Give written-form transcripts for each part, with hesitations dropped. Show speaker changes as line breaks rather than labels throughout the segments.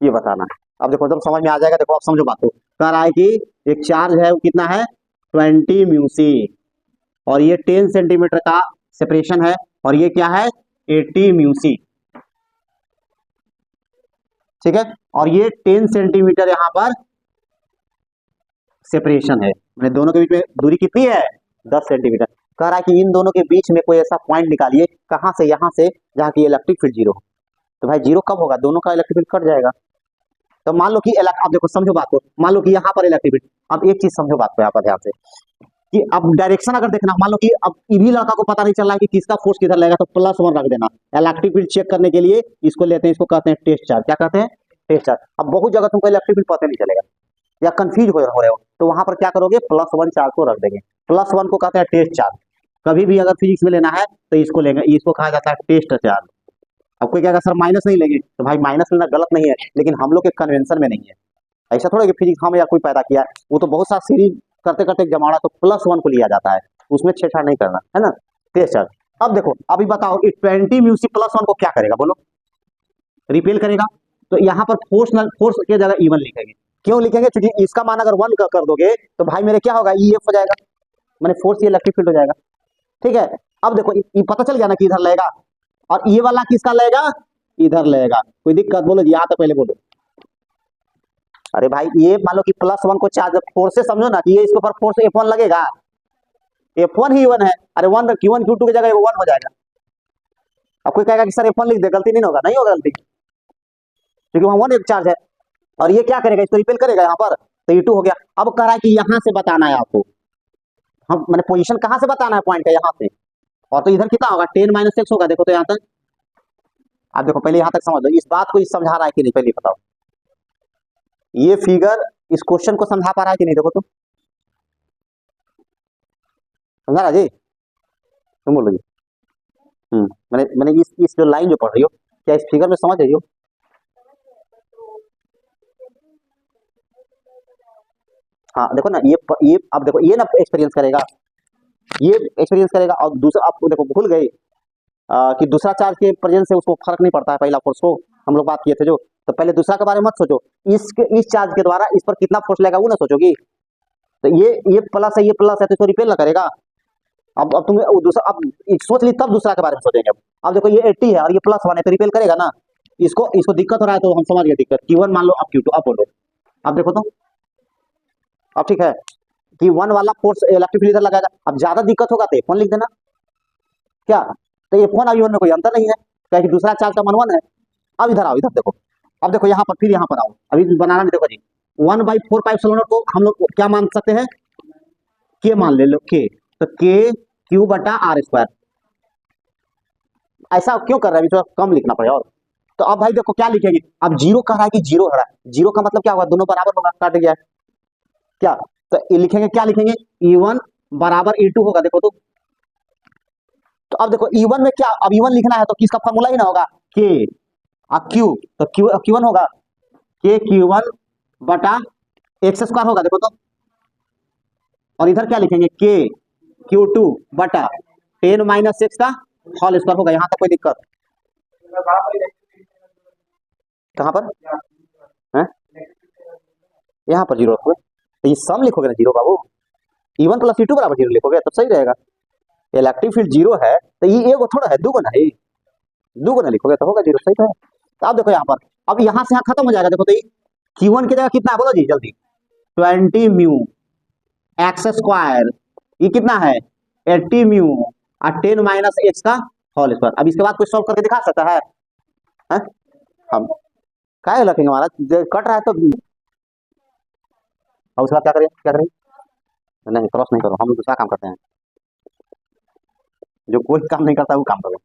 ये बताना है। अब देखो जब समझ में आ जाएगा, देखो आप समझो बात को। कह रहा है कि एक चार्ज है वो कितना है 20 म्यूसी, और ये 10 सेंटीमीटर का सेपरेशन है, और ये क्या है 80 म्यूसी, ठीक है। और ये 10 सेंटीमीटर यहाँ पर सेपरेशन है, मैंने दोनों के बीच में दूरी कितनी है 10 सेंटीमीटर। कह रहा है कि इन दोनों के बीच में कोई ऐसा पॉइंट निकालिए, कहां से, यहां से, जहां की इलेक्ट्रिक फील्ड जीरो हो। तो भाई जीरो कब होगा, दोनों का इलेक्ट्रिक फील्ड कट जाएगा। तो मान लो कि अब देखो समझो बात को, मान लो कि यहाँ पर इलेक्ट्रिक फील्ड, अब एक चीज समझो बात को यहाँ पर ध्यान से, कि अब डायरेक्शन अगर देखना, मान लो कि अब इन्हीं लड़का को पता नहीं चल रहा है कि किसका फोर्स किधर लगेगा, तो +1 रख देना। इलेक्ट्रिक फील्ड चेक करने के लिए इसको लेते हैं, इसको कहते हैं टेस्ट चार्ज। क्या कहते हैं, टेस्ट चार्ज। अब बहुत जगह तुमको इलेक्ट्रिक फील्ड पता नहीं चलेगा या कंफ्यूज हो रहे हो, तो वहां पर क्या करोगे, +1 चार्ज को रख देंगे। +1 को कहते हैं टेस्ट चार्ज। कभी भी अगर फिजिक्स में लेना है तो इसको लेंगे, इसको कहा जाता है टेस्ट चार्ज। अब कोई कहेगा सर माइनस नहीं लेंगे, तो भाई माइनस लेना गलत नहीं है, लेकिन हम लोग के कन्वेंशन में नहीं है। ऐसा थोड़ा कि फिजिक्स हम या कोई पैदा किया है, वो तो बहुत सा सीरीज करते करते जमाना तो +1 को लिया जाता है, उसमें छेड़छाड़ नहीं करना है ना, टेस्ट चार्ज। अब देखो अभी बताओ कि 20 म्यूसी +1 को क्या करेगा बोलो, रिपेल करेगा। तो यहाँ पर फोर्स के जगह E1 लिखेंगे। क्यों लिखेंगे, क्योंकि इसका मान अगर 1 कर दोगे तो भाई मेरे क्या होगा, EF हो जाएगा, मैंने फोर्स इलेक्ट्रिक फील्ड हो जाएगा, ठीक है। अब देखो ये पता चल गया ना कि इधर लगेगा, और ये वाला किसका लगेगा, इधर लगेगा। कोई दिक्कत बोलो जी, यहाँ तक पहले बोलो। अरे भाई ये मान लो कि +1 को चार्ज फोर्स से समझो ना, कि ये इसके ऊपर फोर्स F1 लगेगा, F1 ही 1 है, अरे 1 Q1 Q2 की जगह 1 हो जाएगा। अब कोई कहेगा कि सर F1 लिख दे, गलती नहीं होगा, नहीं होगा गलती, क्योंकि वहां 1 एक चार्ज है। और ये क्या करेगा, इसको रिपेल करेगा यहाँ पर, तो E2 हो गया। अब कह रहा है कि यहाँ से बताना है आपको, हम मैंने पोजीशन कहाँ से बताना है, पॉइंट का यहाँ से, और तो इधर कितना होगा 10 - 6 होगा। देखो तो यहाँ तक, आप देखो पहले यहाँ तक समझ लो, इस बात को इस समझा रहा है कि नहीं पहले बताओ, ये फिगर इस क्वेश्चन को समझा पा रहा है कि नहीं, देखो तो समझा रहा जी, तुम बोलो जी। मैंने मैंने इस जो लाइन जो पढ़ रही हो, क्या इस फिगर में समझ रही हो। हाँ देखो ना, ये अब देखो ये ना एक्सपीरियंस करेगा, ये एक्सपीरियंस करेगा, और दूसरा आपको देखो भूल गए कि दूसरा चार्ज के प्रेजेंस से उसको फर्क नहीं पड़ता है, पहला फोर्स को हम लोग बात किए थे जो। तो पहले दूसरा के बारे में मत सोचो, इस चार्ज के द्वारा इस पर कितना फोर्स लगेगा वो ना सोचोगी। तो ये प्लस है, ये प्लस है, तो इसको रिपेल ना करेगा। अब तुम दूसरा अब सोच ली, तब दूसरा के बारे में सोचेंगे। अब देखो ये 80 है और ये +1 है, तो रिपेल करेगा ना। इसको इसको दिक्कत हो रहा है, तो हम समझ गए दिक्कत, Q1 मान लो, अब Q2, अब बोलो। अब देखो तो, अब ठीक है कि 1 वाला फोर्स इलेक्ट्रिक फील्ड इधर लगाएगा। अब ज्यादा दिक्कत होगा तो F1 लिख देना, क्या। तो F1 और E1 में कोई अंतर नहीं है, क्या कि दूसरा चार्ज का मान 1 है। अब इधर आओ, इधर देखो, अब देखो यहाँ पर, फिर यहाँ पर आओ, अभी बनाना नहीं, देखो जी 1/4πε0 को हम लोग क्या मान सकते हैं, के मान ले लो, के। तो Q/R²। ऐसा क्यों कर रहा है, थोड़ा कम लिखना पड़ेगा और। तो अब भाई देखो क्या लिखेंगे, अब जीरो कह रहा है कि जीरो हो रहा है, जीरो का मतलब क्या होगा, दोनों बराबर होगा, काट गया क्या। तो ये लिखेंगे, क्या लिखेंगे, E1 = E2 होगा, देखो तो अब देखो E1 में क्या, अब E1 लिखना है तो किसका फॉर्मूला ही ना होगा, के Q, तो Q1 होगा के Q1/x² होगा, देखो तो। और इधर क्या लिखेंगे, के Q2/10 - 6 का होल स्क्वायर होगा। यहाँ तक कोई दिक्कत, कहाँ पर है, यहाँ पर जीरो रखोगे, तो ये सम लिखोगे ना जीरो बाबू, E1 + E2 = 0 लिखोगे तब सही रहेगा। इलेक्ट्रिक फील्ड जीरो है तो ये एक थोड़ा है, दुगुना है, दुगुना लिखोगे तो होगा जीरो, सही है। तो अब देखो यहाँ पर, अब यहाँ से यहाँ खत्म हो जाएगा, देखो तो Q1 की जगह कितना है बोलो जी जल्दी, 20 म्यू x², ये कितना है 80 म्यू, और 10 - x का होल स्क्वायर। अब इसके बाद कोई सॉल्व करके दिखा सकता है, हैं? हम क्या लखेंगे, हमारा कट रहा है तो। अब उसके बाद क्या करें, क्या करें, नहीं क्रॉस नहीं करो, हम दूसरा काम करते हैं, जो कोई काम नहीं करता वो काम करो,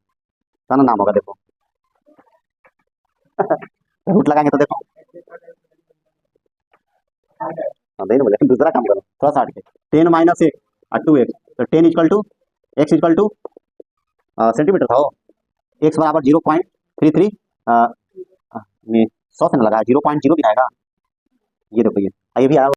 ना नाम होगा देखो रूट लगाएंगे तो देखो, नहीं बोले दूसरा काम करो, थोड़ा सा हट के, 10 - 1 और 2x, तो 10 = x = सेंटीमीटर था वो, x = 0.33 में 100 से न लगा, 0.0 भी आएगा, ये देखो ये भी आया।